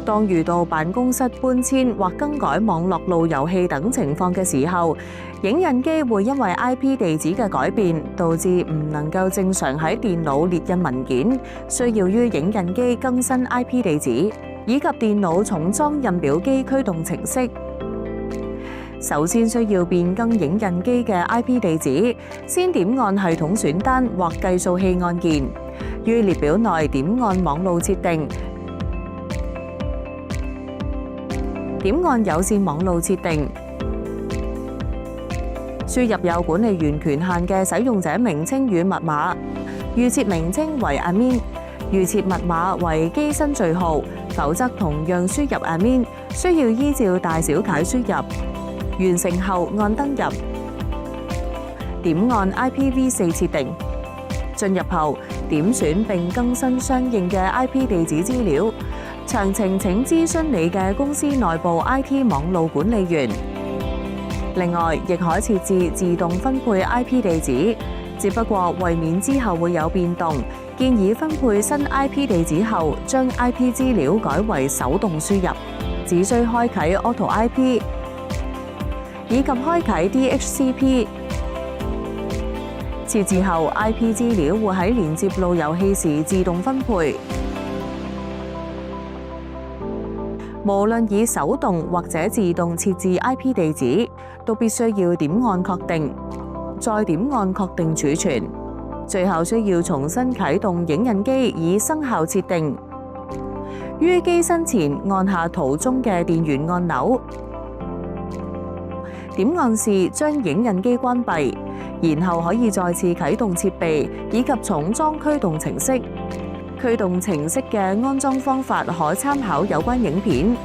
當遇到辦公室搬遷或更改網絡路由器等情況嘅時候，影印機會因為 IP 地址嘅改變，導致唔能夠正常喺電腦列印文件，需要於影印機更新 IP 地址，以及電腦重裝印表機驅動程式。首先需要變更影印機嘅 IP 地址，先點按系統選單或計數器按鍵，於列表內點按網路設定，點按有線網路設定，輸入有管理員權限嘅使用者名稱與密碼，預設名稱為 admin， 預設密碼為機身序號，否則同樣輸入 admin， 需要依照大小楷輸入。完成後按登入，點按 IPv4 設定，進入後點選並更新相應嘅 IP 地址資料。詳情請諮詢你嘅公司內部 IT 網路管理員。另外，亦可設置自動分配 IP 地址，只不過為免之後會有變動，建議分配新 IP 地址後，將 IP 資料改為手動輸入，只需開啟 Auto IP。以及開啟 DHCP 設置後 ，IP 資料會喺連接路由器時自動分配。無論以手動或者自動設置 IP 地址，都必須要點按確定，再點按確定儲存，最後需要重新啟動影印機以生效設定。於機身前按下圖中嘅電源按鈕。點按時將影印機關閉，然後可以再次啟動設備以及重裝驅動程式。驅動程式嘅安裝方法可參考有關影片。